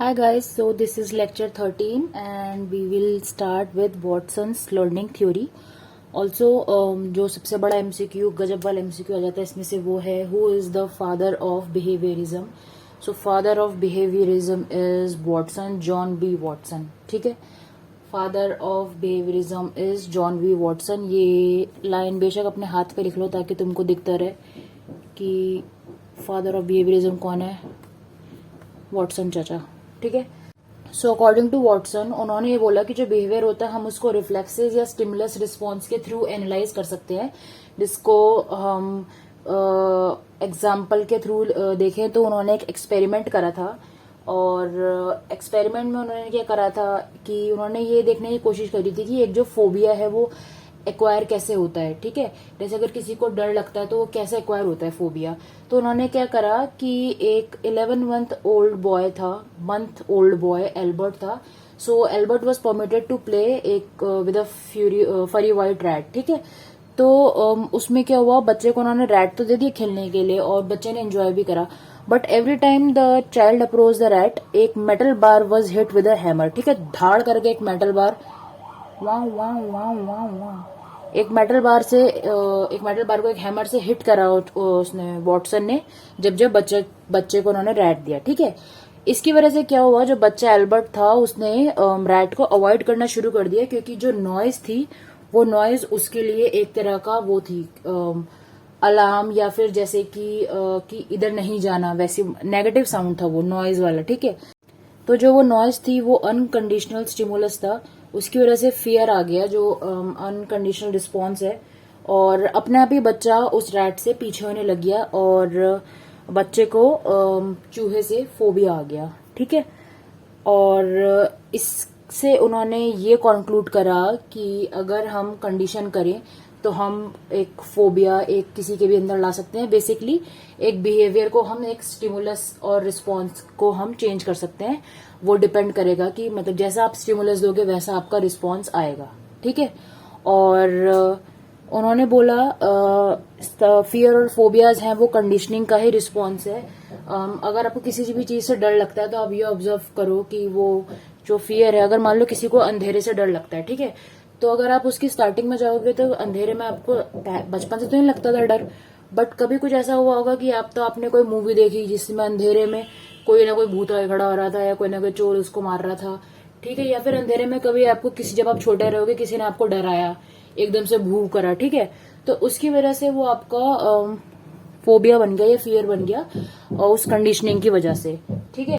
Hi guys, so this is lecture 13 and we will start with Watson's learning theory. Also जो सबसे बड़ा MCQ गजब वाला MCQ आ जाता है इसमें से वो है who is the father of behaviorism. So father of behaviorism is Watson, John B. Watson. ठीक है, father of behaviorism is John B. Watson. ये लाइन बेशक अपने हाथ पे लिख लो ताकि तुमको दिखता रहे कि फादर ऑफ बिहेवियरिज्म कौन है, वॉटसन चाचा. ठीक है. सो अकॉर्डिंग टू वॉटसन उन्होंने ये बोला कि जो बिहेवियर होता है हम उसको रिफ्लेक्सेस या स्टिमुलस रिस्पॉन्स के थ्रू एनालाइज कर सकते हैं, जिसको हम एग्जाम्पल के थ्रू देखें तो उन्होंने एक एक्सपेरिमेंट करा था. और एक्सपेरिमेंट में उन्होंने क्या करा था कि उन्होंने ये देखने की कोशिश करी थी कि एक जो फोबिया है वो एक्वायर कैसे होता है. ठीक है, जैसे अगर किसी को डर लगता है तो वो कैसे एक्वायर होता है फोबिया. तो उन्होंने क्या करा कि एक 11 मंथ ओल्ड बॉय एल्बर्ट था. So Albert was permitted to play एक with a furry white rat. ठीक है, तो उसमें क्या हुआ, बच्चे को उन्होंने रैट तो दे दिया खेलने के लिए और बच्चे ने एंजॉय भी करा. But every time the child approach the rat एक metal bar was hit with a hammer. ठीक है, धाड़ करके एक मेटल बार एक मेटल बार को एक हैमर से हिट करा उसने वॉटसन ने जब जब बच्चे को उन्होंने रैट दिया. ठीक है, इसकी वजह से क्या हुआ, जो बच्चा एल्बर्ट था उसने रैट को अवॉइड करना शुरू कर दिया क्योंकि जो नॉइज थी वो नॉइज उसके लिए एक तरह का वो थी अलार्म या फिर जैसे कि इधर नहीं जाना, वैसे नेगेटिव साउंड था वो नॉइज वाला. ठीक है, तो जो वो नॉइज थी वो अनकंडीशनल स्टिमुलस था, उसकी वजह से फियर आ गया जो अनकंडीशनल रिस्पॉन्स है, और अपने आप ही बच्चा उस रैट से पीछे होने लग गया और बच्चे को चूहे से फोबिया आ गया. ठीक है, और इससे उन्होंने ये कॉन्क्लूड करा कि अगर हम कंडीशन करें तो हम एक फोबिया एक किसी के भी अंदर ला सकते हैं. बेसिकली एक बिहेवियर को हम एक स्टिमुलस और रिस्पॉन्स को हम चेंज कर सकते हैं. वो डिपेंड करेगा कि मतलब जैसा आप स्टिमुलस दोगे वैसा आपका रिस्पॉन्स आएगा. ठीक है, और उन्होंने बोला फियर और फोबियाज हैं वो कंडीशनिंग का ही रिस्पॉन्स है. अगर आपको किसी भी चीज से डर लगता है तो आप ये ऑब्जर्व करो कि वो जो फियर है, अगर मान लो किसी को अंधेरे से डर लगता है, ठीक है, तो अगर आप उसकी स्टार्टिंग में जाओगे तो अंधेरे में आपको बचपन से तो नहीं लगता था डर, बट कभी कुछ ऐसा हुआ होगा कि आपने कोई मूवी देखी जिसमें अंधेरे में कोई ना कोई भूत खड़ा हो रहा था या कोई ना कोई चोर उसको मार रहा था. ठीक है, या फिर अंधेरे में कभी आपको जब आप छोटे रहोगे किसी ने आपको डराया, एकदम से भू करा. ठीक है, तो उसकी वजह से वो आपका फोबिया बन गया या फियर बन गया और उस कंडीशनिंग की वजह से. ठीक है,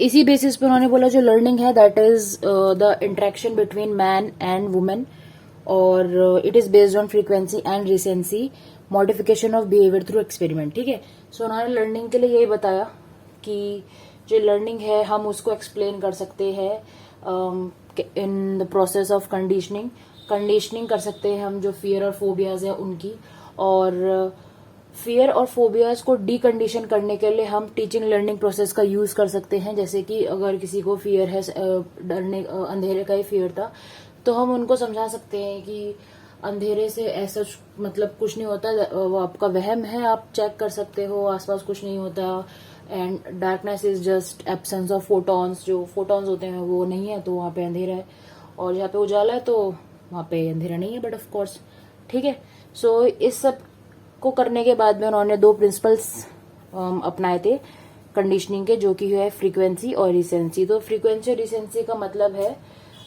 इसी बेसिस पे उन्होंने बोला जो लर्निंग है that is the interaction between man and women और it is based on frequency and recency modification of behaviour through experiment. ठीक है, सो उन्होंने लर्निंग के लिए यही बताया कि जो लर्निंग है हम उसको एक्सप्लेन कर सकते हैं in the process of conditioning कर सकते हैं हम जो फियर और फोबियाज है उनकी, और फियर और फोबियाज को डीकंडीशन करने के लिए हम टीचिंग लर्निंग प्रोसेस का यूज कर सकते हैं. जैसे कि अगर किसी को फियर है, डरने अंधेरे का ही फियर था, तो हम उनको समझा सकते हैं कि अंधेरे से ऐसा मतलब कुछ नहीं होता, वो आपका वहम है, आप चेक कर सकते हो, आसपास कुछ नहीं होता, and darkness is just absence of photons, जो फोटॉन्स होते हैं वो नहीं है तो वहां पे अंधेरा है, और जहाँ पे उजाला है तो वहां पे अंधेरा नहीं है, बट ऑफ कोर्स. ठीक है, सो इस सब को करने के बाद में उन्होंने दो प्रिंसिपल्स अपनाए थे कंडीशनिंग के, जो कि है फ्रीक्वेंसी और रिसेंसी. तो फ्रीक्वेंसी और रिसेंसी का मतलब है,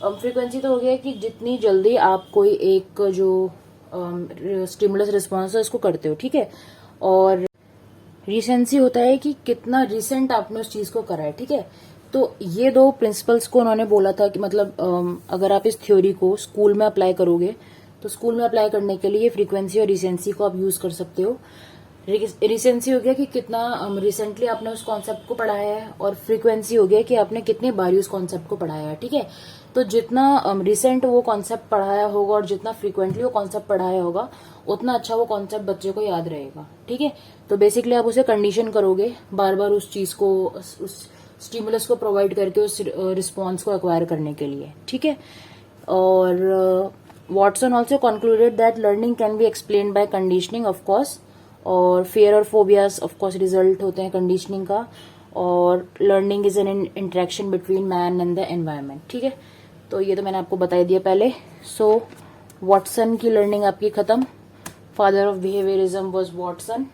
फ्रीक्वेंसी तो हो गया कि जितनी जल्दी आप कोई एक जो स्टिमुलस रिस्पॉन्स है उसको करते हो. ठीक है, और रिसेंसी होता है कि कितना रिसेंट आपने उस चीज को करा है. ठीक है, तो ये दो प्रिंसिपल्स को उन्होंने बोला था कि मतलब अगर आप इस थ्योरी को स्कूल में अप्लाई करोगे तो स्कूल में अप्लाई करने के लिए फ्रीक्वेंसी और रिसेंसी को आप यूज कर सकते हो. रिसेंसी हो गया कि कितना रिसेंटली आपने उस कॉन्सेप्ट को पढ़ाया है, और फ्रीक्वेंसी हो गया कि आपने कितनी बारी उस कॉन्सेप्ट को पढ़ाया है. ठीक है, तो जितना रिसेंट वो कॉन्सेप्ट पढ़ाया होगा और जितना फ्रीक्वेंटली वो कॉन्सेप्ट पढ़ाया होगा उतना अच्छा वो कॉन्सेप्ट बच्चे को याद रहेगा. ठीक है, तो बेसिकली आप उसे कंडीशन करोगे बार बार उस चीज को, उस स्टिमुलस को प्रोवाइड करके उस रिस्पॉन्स को एक्वायर करने के लिए. ठीक है, और Watson also concluded that learning can be explained by conditioning, of course, और fear और phobias of course result होते हैं कंडीशनिंग का, और learning is an interaction between man and the environment. ठीक है, तो ये तो मैंने आपको बता दिया पहले। सो वॉटसन की लर्निंग आपकी खत्म। Father of behaviourism was Watson.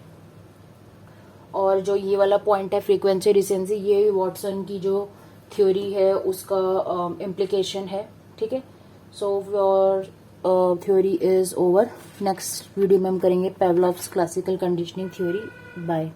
और जो ये वाला पॉइंट है फ्रीक्वेंसी रिसेंसी, ये वॉटसन की जो थ्योरी है उसका इम्प्लीकेशन है। ठीक है, so your theory is over. Next video में हम करेंगे पेवलोव्स क्लासिकल कंडीशनिंग थ्योरी। बाय।